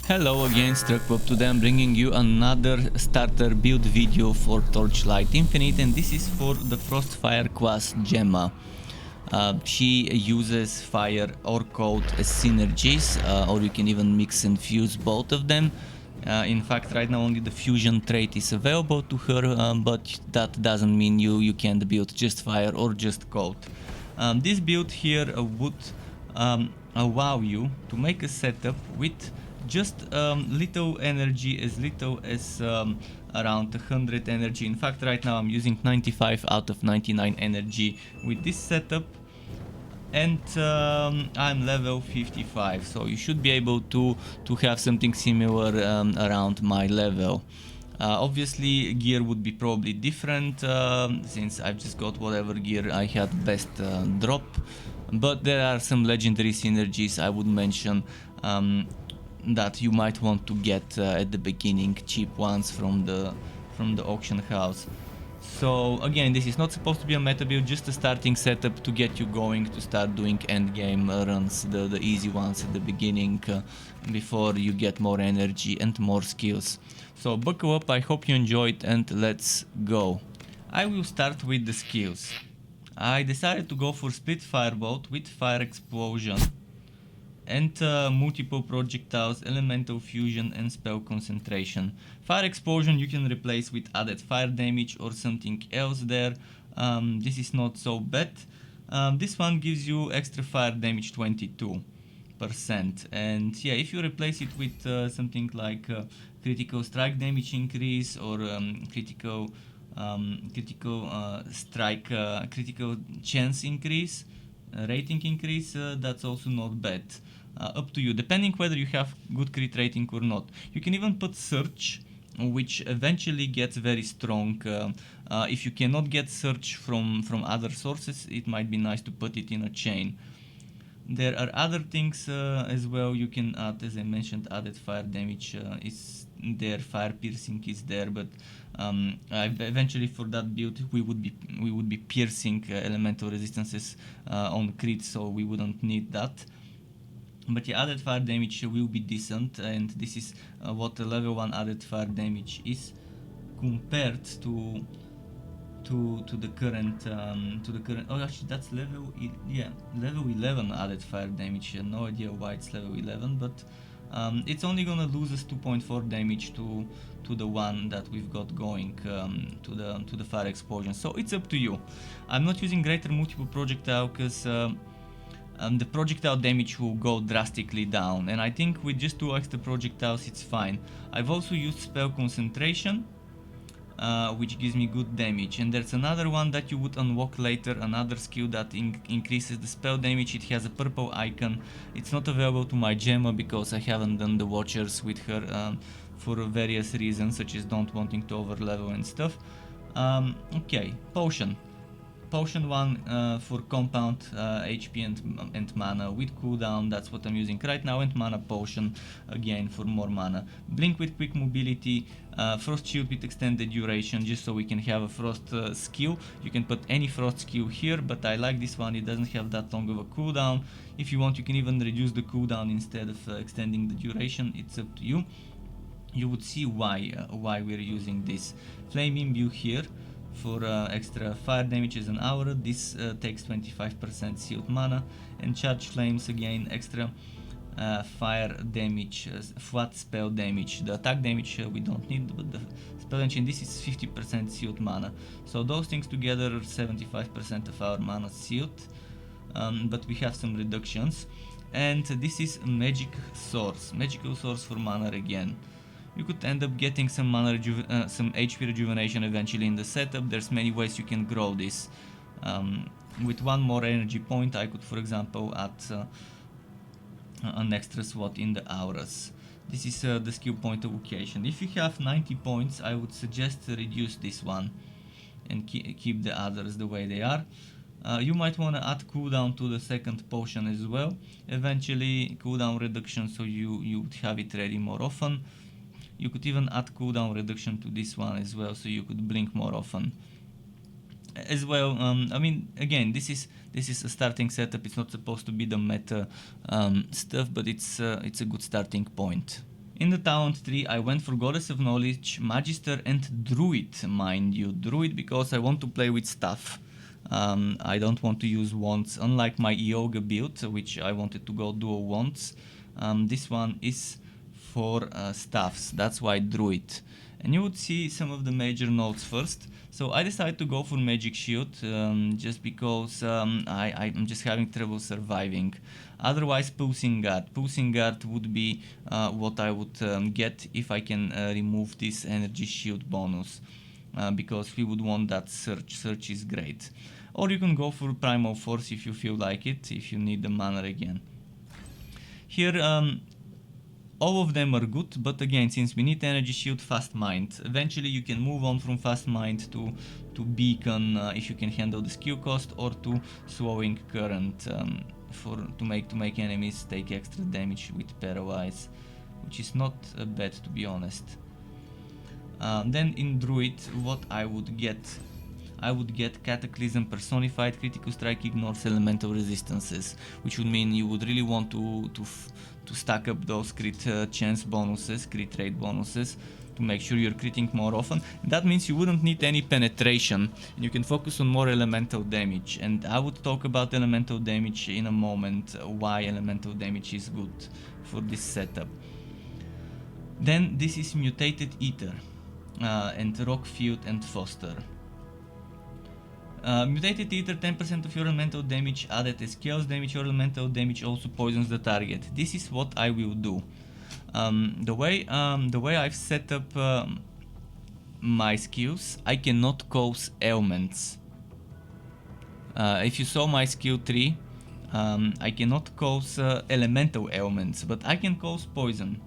Hello again, Struckpop. Today I'm bringing you another starter build video for Torchlight Infinite, and this is for the Frostfire class Gemma. She uses fire or cold as synergies, or you can even mix and fuse both of them. In fact, right now only the fusion trait is available to her, but that doesn't mean you can't build just fire or just cold. This build here would allow you to make a setup with just little energy, as little as around 100 energy. In fact, right now I'm using 95 out of 99 energy with this setup, and I'm level 55, so you should be able to have something similar around my level. Obviously gear would be probably different, since I've just got whatever gear I had best drop, but there are some legendary synergies I would mention that you might want to get at the beginning, cheap ones from the auction house. So again, this is not supposed to be a meta build, just a starting setup to get you going to start doing endgame runs, the easy ones at the beginning, before you get more energy and more skills. So buckle up, I hope you enjoyed, and let's go. I will start with the skills. I decided to go for Split Firebolt with Fire Explosion and multiple projectiles, elemental fusion and spell concentration. Fire explosion you can replace with added fire damage or something else there. This is not so bad. This one gives you extra fire damage 22%, and yeah, if you replace it with something like critical strike damage increase or critical strike, critical chance increase, rating increase, that's also not bad. Up to you, depending whether you have good crit rating or not. You can even put Search, which eventually gets very strong. If you cannot get Search from other sources, it might be nice to put it in a chain. There are other things as well you can add. As I mentioned, added fire damage is there, fire piercing is there, but eventually for that build we would be piercing elemental resistances on crit, so we wouldn't need that. But yeah, added fire damage will be decent, and this is what the level 1 added fire damage is compared to the current oh, actually that's level 11 added fire damage. No idea why it's level 11, but it's only gonna lose us 2.4 damage to the one that we've got going, to the fire explosion. So it's up to you. I'm not using greater multiple projectile because the projectile damage will go drastically down, and I think with just 2 extra projectiles it's fine. I've also used spell concentration, which gives me good damage, and there's another one that you would unlock later, another skill that increases the spell damage. It has a purple icon. It's not available to my Gemma because I haven't done the Watchers with her for various reasons, such as don't wanting to overlevel and stuff. Okay, Potion 1 for compound HP and mana with cooldown. That's what I'm using right now, and mana potion again for more mana. Blink with quick mobility, frost shield with extended duration, just so we can have a frost skill. You can put any frost skill here, but I like this one, it doesn't have that long of a cooldown. If you want, you can even reduce the cooldown instead of extending the duration. It's up to you. You would see why we're using this. Flame imbue here for extra fire damage as an aura. This takes 25% sealed mana, and charge flames again, extra fire damage, flat spell damage. The attack damage we don't need, but the spell damage, and this is 50% sealed mana. So those things together are 75% of our mana sealed, but we have some reductions. And this is magical source for mana again. You could end up getting some mana some HP rejuvenation eventually in the setup. There's many ways you can grow this. With 1 more energy point, I could, for example, add an extra slot in the auras. This is the skill point evocation. If you have 90 points, I would suggest to reduce this one and keep the others the way they are. You might want to add cooldown to the second potion as well. Eventually cooldown reduction, so you would have it ready more often. You could even add cooldown reduction to this one as well, so you could blink more often as well. I mean, again, this is a starting setup. It's not supposed to be the meta stuff, but it's a good starting point. In the talent tree, I went for Goddess of Knowledge, Magister, and Druid, mind you. Druid because I want to play with stuff. I don't want to use wands, unlike my Yoga build, which I wanted to go dual wands. This one is for staffs, that's why Druid. And you would see some of the major nodes first. So I decided to go for Magic Shield, just because I'm just having trouble surviving. Otherwise, Pulsing Guard. Pulsing Guard would be what I would get if I can remove this Energy Shield bonus. Because we would want that Search. Search is great. Or you can go for Primal Force if you feel like it, if you need the mana again. Here, all of them are good, but again, since we need Energy Shield, Fast Mind. Eventually you can move on from Fast Mind to Beacon if you can handle the skill cost, or to Swallowing Current to make enemies take extra damage with Paralyze, which is not bad, to be honest. Then in Druid, what I would get Cataclysm Personified. Critical Strike ignores elemental resistances, which would mean you would really want to stack up those crit chance bonuses, crit rate bonuses, to make sure you're critting more often. And that means you wouldn't need any penetration, and you can focus on more elemental damage. And I would talk about elemental damage in a moment, why elemental damage is good for this setup. Then this is Mutated Ether, and Rockfield and Foster. Mutated Ether, 10% of your elemental damage added as chaos damage. Your elemental damage also poisons the target. This is what I will do. The way I've set up my skills, I cannot cause ailments. If you saw my skill tree, I cannot cause elemental ailments, but I can cause poison.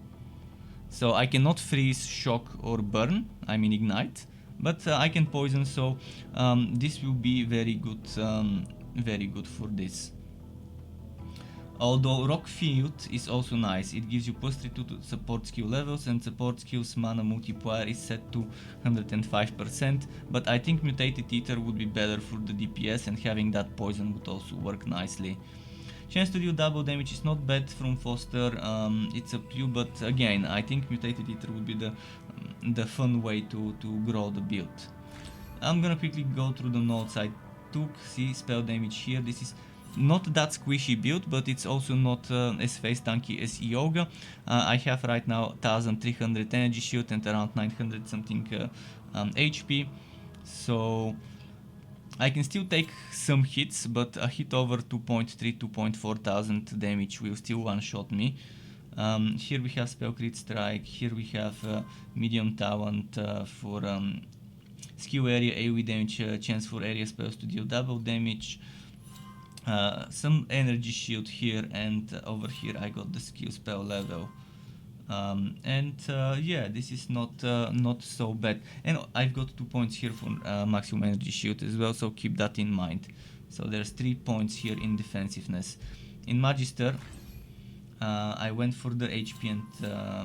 So I cannot freeze, shock, or burn. I mean ignite. But I can poison, so this will be very good for this. Although Rockfield is also nice, it gives you +3 to support skill levels, and support skills mana multiplier is set to 105%, but I think Mutated Ether would be better for the DPS, and having that poison would also work nicely. Chance to deal double damage is not bad from Foster, it's up to you, but again, I think Mutated Ether would be the fun way to grow the build. I'm gonna quickly go through the notes I took. See, spell damage here. This is not that squishy build, but it's also not as face tanky as Yoga. I have right now 1300 energy shield and around 900 something HP, so I can still take some hits, but a hit over 2.4 thousand damage will still one-shot me. Here we have Spell Crit Strike, here we have Medium Talent for skill area AoE damage, chance for area spells to deal double damage, some energy shield here, and over here I got the skill spell level. Yeah, this is not so bad, and I've got 2 points here for maximum energy shield as well, so keep that in mind. So there's 3 points here in defensiveness. In Magister, I went for the HP and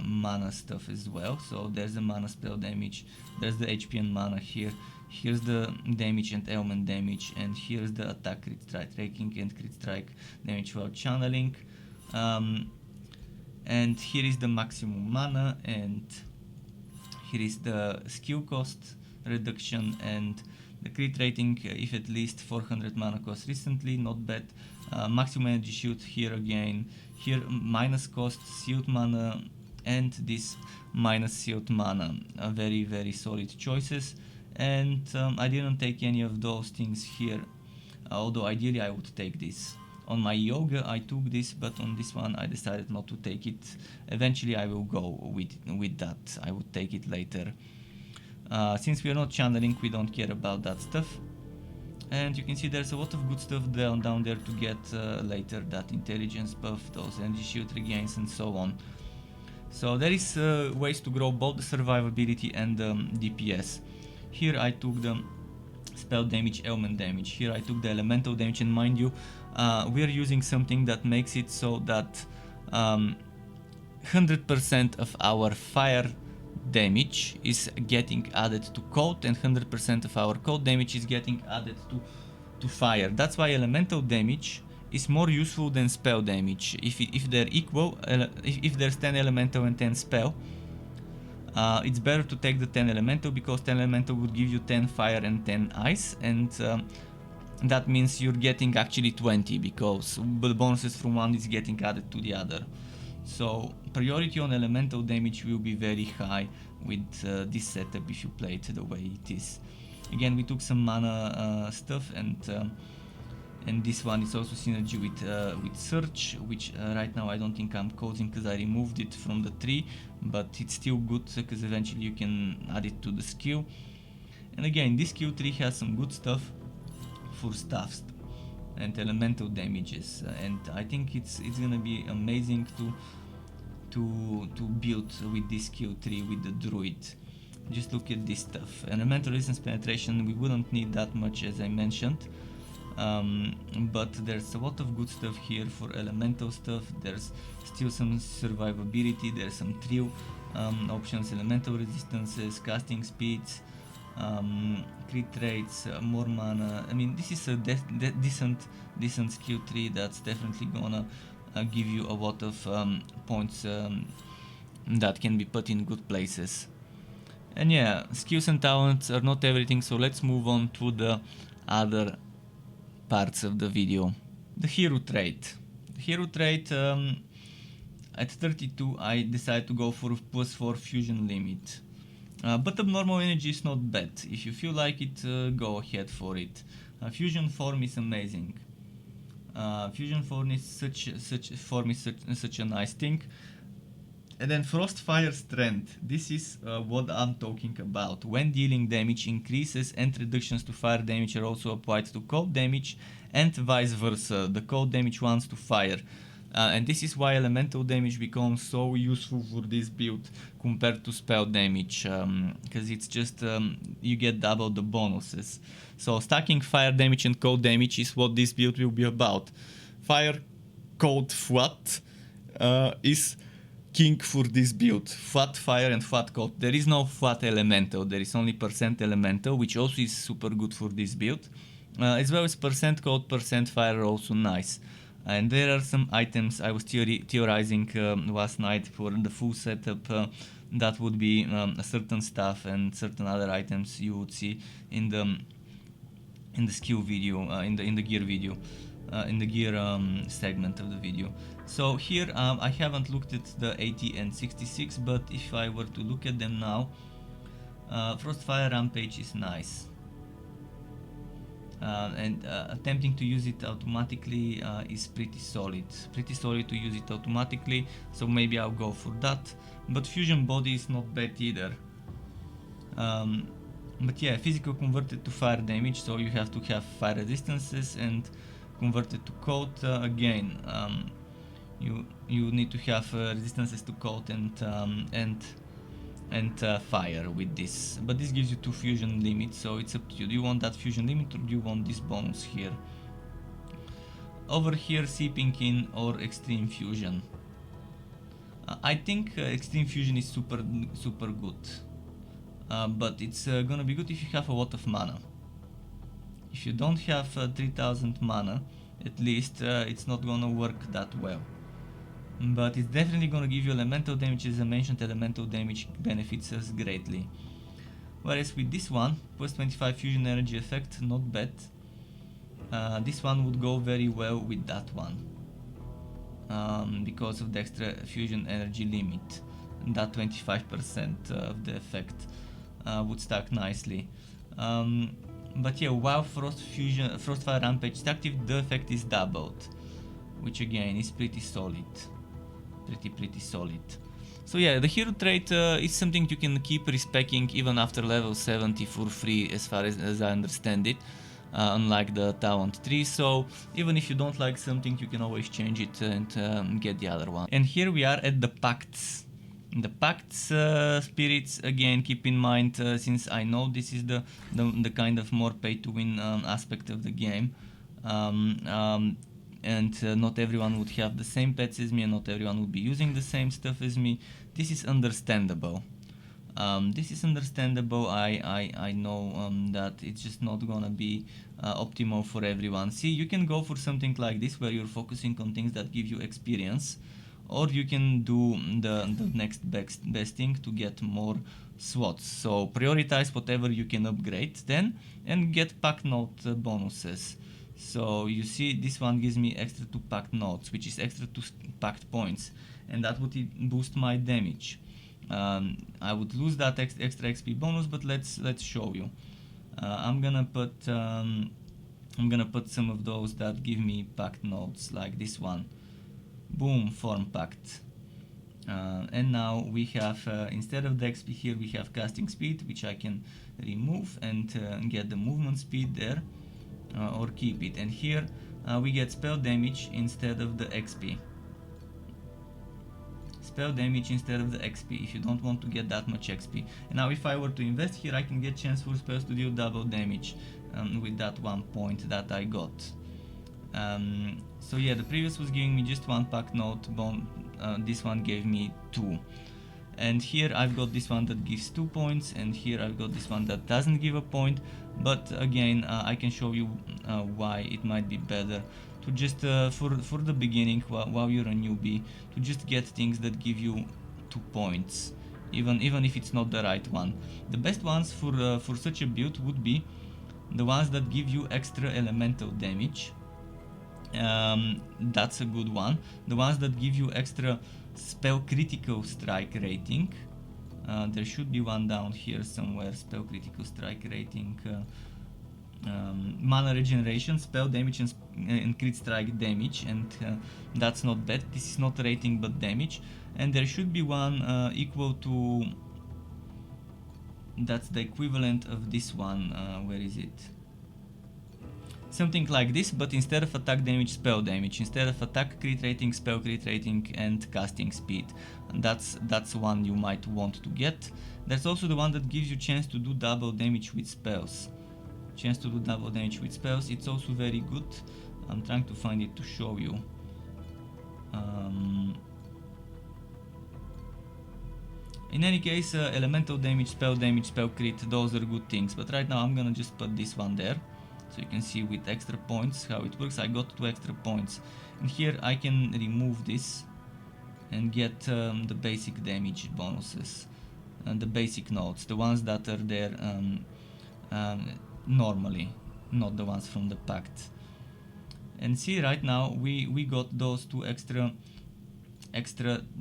mana stuff as well, so there's the mana spell damage, there's the HP and mana here, here's the damage and ailment damage, and here's the attack, crit strike, raking, and crit strike damage while channeling. And here is the maximum mana, and here is the skill cost reduction, and the crit rating if at least 400 mana cost recently, not bad. Maximum energy shield here again, here minus cost, sealed mana, and this minus sealed mana. Very solid choices, and I didn't take any of those things here, although ideally I would take this. On my Yoga I took this, but on this one I decided not to take it. Eventually I will go with that, I would take it later. Since we are not channeling, we don't care about that stuff. And you can see there's a lot of good stuff down there to get later, that intelligence buff, those energy shield regains, and so on. So there is ways to grow both the survivability and DPS. Here I took the spell damage, ailment damage. Here I took the elemental damage, and mind you, we are using something that makes it so that 100% of our fire damage is getting added to cold, and 100% of our cold damage is getting added to fire. That's why elemental damage is more useful than spell damage. If they're equal, if there's 10 elemental and 10 spell, it's better to take the 10 elemental, because 10 elemental would give you 10 fire and 10 ice, and that means you're getting actually 20, because the bonuses from one is getting added to the other. So priority on elemental damage will be very high with this setup if you play it the way it is. Again, we took some mana stuff, and this one is also synergy with Search, which right now I don't think I'm causing because I removed it from the tree, but it's still good because eventually you can add it to the skill. And again, this skill tree has some good stuff for staffs and elemental damages, and I think it's gonna be amazing to build with this skill tree with the druid. Just look at this stuff. Elemental resistance penetration, we wouldn't need that much, as I mentioned. But there's a lot of good stuff here for elemental stuff. There's still some survivability, there's some trio options, elemental resistances, casting speeds, crit rates, more mana. I mean, this is a decent skill tree that's definitely gonna give you a lot of points that can be put in good places. And yeah, skills and talents are not everything, so let's move on to the other parts of the video. The hero trait. The hero trait, at 32 I decided to go for +4 fusion limit. But abnormal energy is not bad. If you feel like it, go ahead for it. Fusion form is amazing. Fusion form is such a nice thing. And then Frostfire strength. This is what I'm talking about. When dealing damage increases and reductions to fire damage are also applied to cold damage, and vice versa. The cold damage ones to fire. And this is why elemental damage becomes so useful for this build compared to spell damage, because it's just you get double the bonuses. So stacking fire damage and cold damage is what this build will be about. Fire, cold, flat is king for this build. Flat fire and flat cold. There is no flat elemental, there is only percent elemental, which also is super good for this build. As well as percent cold, percent fire are also nice. And there are some items I was theorizing last night for the full setup. That would be a certain stuff and certain other items you would see in the skill video, in the gear video, in the gear segment of the video. So here I haven't looked at the 80 and 66, but if I were to look at them now, Frostfire Rampage is nice. And attempting to use it automatically is pretty solid to use it automatically, so maybe I'll go for that. But Fusion Body is not bad either. But yeah, physical converted to fire damage, so you have to have fire resistances, and converted to cold, again, you need to have resistances to cold and fire with this, but this gives you 2 fusion limits, so it's up to you. Do you want that fusion limit or do you want this bonus here? Over here, seeping in or extreme fusion. I think extreme fusion is super good, but it's gonna be good if you have a lot of mana. If you don't have 3000 mana, at least it's not gonna work that well. But it's definitely gonna give you elemental damage. As I mentioned, elemental damage benefits us greatly. Whereas with this one, plus 25 fusion energy effect, not bad. This one would go very well with that one, because of the extra fusion energy limit. That 25% of the effect would stack nicely. But yeah, while Frostfire Rampage is active, the effect is doubled, which again is pretty solid. Pretty solid. So yeah, the hero trait is something you can keep respecing even after level 70 for free, as far as I understand it, unlike the talent tree. So even if you don't like something, you can always change it and get the other one. And here we are at the Pacts. The Pacts spirits, again, keep in mind, since I know this is the kind of more pay to win aspect of the game, and not everyone would have the same pets as me, and not everyone would be using the same stuff as me. This is understandable. This is understandable. I know that it's just not gonna be optimal for everyone. See, you can go for something like this where you're focusing on things that give you experience, or you can do the next best thing to get more slots. So prioritize whatever you can upgrade then and get pack note bonuses. So you see, this one gives me extra 2 packed notes, which is extra 2 packed points, and that would boost my damage. I would lose that extra XP bonus, but let's show you. I'm gonna put some of those that give me packed notes, like this one. Boom, form packed. And now we have, instead of the XP here, we have casting speed, which I can remove and get the movement speed there, or keep it. And here we get spell damage instead of the XP. Spell damage instead of the XP if you don't want to get that much XP. And now if I were to invest here, I can get chance for spells to deal double damage with that 1 point that I got. So yeah, the previous was giving me just 1 pack note, this one gave me 2. And here I've got this one that gives 2 points, and here I've got this one that doesn't give a point. But again, I can show you why it might be better to just, for the beginning, while you're a newbie, to just get things that give you 2 points, even if it's not the right one. The best ones for such a build would be the ones that give you extra elemental damage. That's a good one. The ones that give you extra spell critical strike rating. There should be one down here somewhere. Spell critical strike rating, mana regeneration, spell damage, and crit strike damage, and that's not bad. This is not rating but damage. And there should be one equal to, that's the equivalent of this one. Where is it? Something like this, but instead of attack damage, spell damage. Instead of attack crit rating, spell crit rating, and casting speed. And that's one you might want to get. There's also the one that gives you chance to do double damage with spells. Chance to do double damage with spells. It's also very good. I'm trying to find it to show you. In any case, elemental damage, spell crit, those are good things. But right now I'm gonna just put this one there. So you can see with extra points how it works. I got 2 extra points. And here I can remove this and get the basic damage bonuses. And the basic notes, the ones that are there normally, not the ones from the Pact. And see, right now we got those 2 extra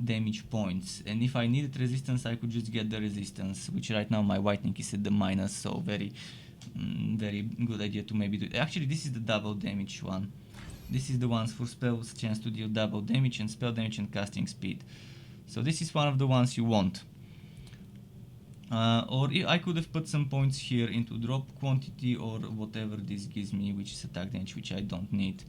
damage points, and if I needed resistance I could just get the resistance, which right now my whitening is at the minus, so very good idea to maybe do it. Actually, this is the double damage one. This is the ones for spells, chance to deal double damage, and spell damage and casting speed. So this is one of the ones you want. Or I could have put some points here into drop quantity or whatever this gives me, which is attack damage, which I don't need.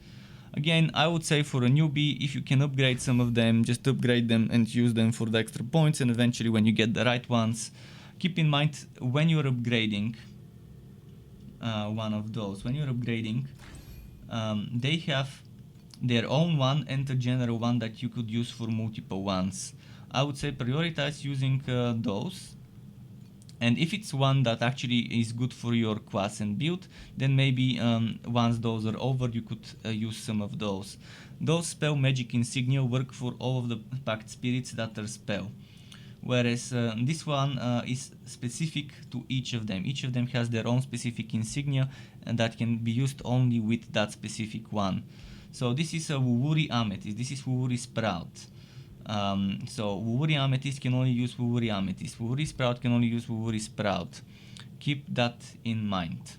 Again, I would say for a newbie, if you can upgrade some of them, just upgrade them and use them for the extra points, and eventually when you get the right ones, keep in mind when you're upgrading one of those, when you're upgrading, they have their own one and a general one that you could use for multiple ones. I would say prioritize using those. And if it's one that actually is good for your class and build, then maybe once those are over, you could use some of those. Those spell magic insignia work for all of the pact spirits that are spell. Whereas this one is specific to each of them. Each of them has their own specific insignia and that can be used only with that specific one. So this is a Wuwuri Amethyst, this is Wuwuri Sprout. So Wuwuri Amethyst can only use Wuwuri Amethyst. Wuwuri Sprout can only use Wuwuri Sprout. Keep that in mind.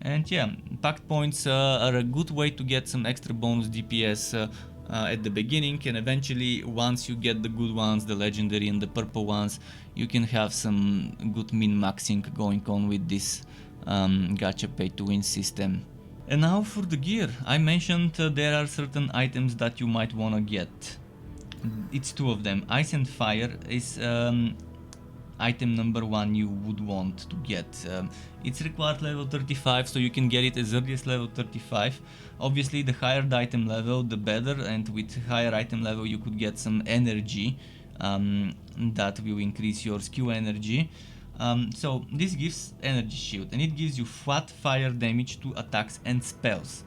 And yeah, pact points are a good way to get some extra bonus DPS at the beginning, and eventually once you get the good ones, the legendary and the purple ones, you can have some good min-maxing going on with this gacha pay to win system. And now for the gear. I mentioned there are certain items that you might wanna get. It's 2 of them. Ice and Fire is item number 1 you would want to get. It's required level 35, so you can get it as early as level 35. Obviously the higher the item level the better, and with higher item level you could get some energy that will increase your skill energy. So this gives energy shield, and it gives you flat fire damage to attacks and spells.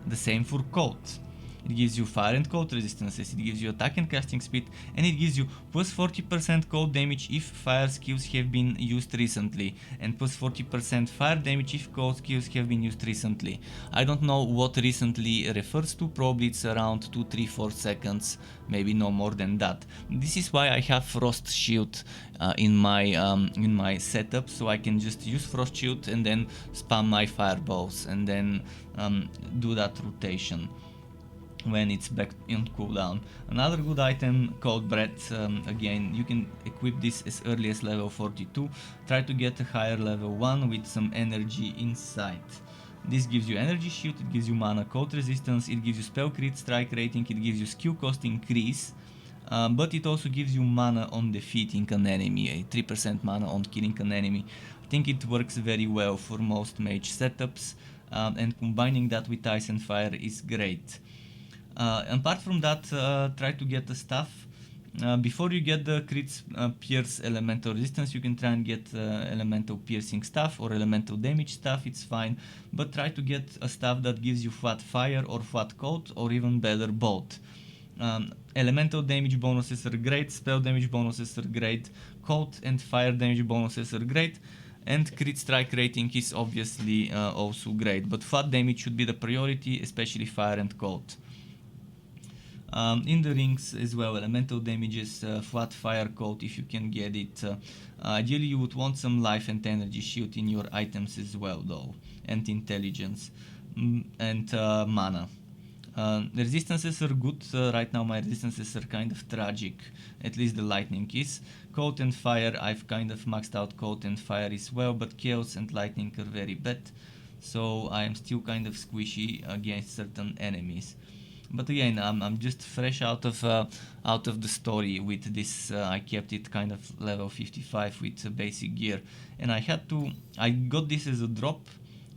The same for cold. It gives you fire and cold resistances, it gives you attack and casting speed, and it gives you plus 40% cold damage if fire skills have been used recently, and plus 40% fire damage if cold skills have been used recently. I don't know what recently refers to, probably it's around 2, 3, 4 seconds, maybe no more than that. This is why I have Frost Shield in my setup, so I can just use Frost Shield and then spam my Firebolts and then do that rotation when it's back on cooldown. Another good item, Cold Breath. Again, you can equip this as early as level 42. Try to get a higher level 1 with some energy inside. This gives you energy shield, it gives you mana cold resistance, it gives you spell crit strike rating, it gives you skill cost increase, but it also gives you mana on defeating an enemy, a 3% mana on killing an enemy. I think it works very well for most mage setups, and combining that with ice and fire is great. Apart from that, try to get the stuff. Before you get the crits pierce elemental resistance, you can try and get elemental piercing stuff or elemental damage stuff, it's fine, but try to get a stuff that gives you flat fire or flat cold, or even better, both. Elemental damage bonuses are great, spell damage bonuses are great, cold and fire damage bonuses are great, and crit strike rating is obviously also great, but flat damage should be the priority, especially fire and cold. In the rings as well, elemental damages, flat fire cold if you can get it. Ideally you would want some life and energy shield in your items as well though, and intelligence, and mana. The resistances are good. Right now my resistances are kind of tragic, at least the lightning is. Cold and fire, I've kind of maxed out cold and fire as well, but chaos and lightning are very bad, so I am still kind of squishy against certain enemies. But again, I'm just fresh out of the story with this. I kept it kind of level 55 with basic gear, and I got this as a drop,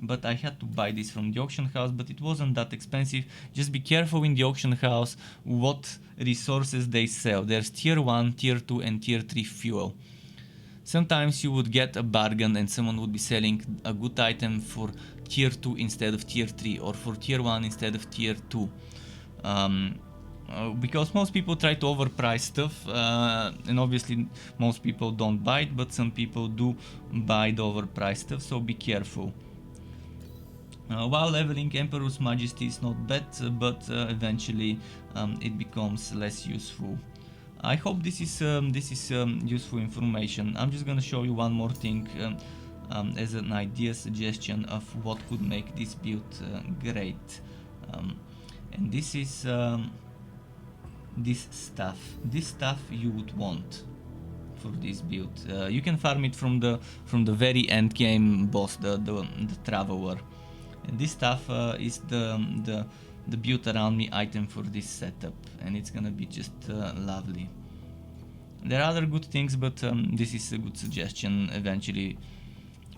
but I had to buy this from the auction house, but it wasn't that expensive. Just be careful in the auction house what resources they sell. There's tier 1, tier 2 and tier 3 fuel. Sometimes you would get a bargain and someone would be selling a good item for tier 2 instead of tier 3, or for tier 1 instead of tier 2. Because most people try to overprice stuff, and obviously most people don't buy it, but some people do buy the overpriced stuff, so be careful. While leveling, Emperor's Majesty is not bad, but eventually it becomes less useful. I hope this is useful information. I'm just gonna show you one more thing as an idea suggestion of what could make this build great. And this is this stuff. This stuff you would want for this build. You can farm it from the very end game boss, the Traveler. And this stuff is the build around me item for this setup, and it's gonna be just lovely. There are other good things, but this is a good suggestion eventually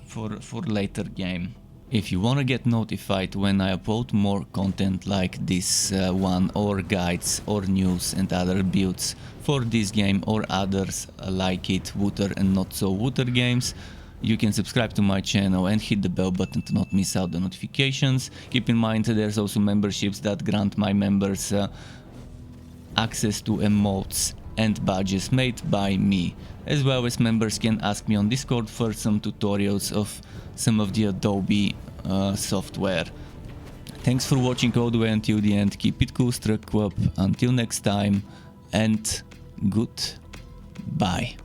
for later game. If you wanna get notified when I upload more content like this one, or guides or news and other builds for this game or others like it, Wooter and not so Wooter games, you can subscribe to my channel and hit the bell button to not miss out the notifications. Keep in mind there's also memberships that grant my members access to emotes and badges made by me, as well as members can ask me on Discord for some tutorials of some of the Adobe software. Thanks for watching all the way until the end. Keep it cool, Struck Club. Until next time, and goodbye.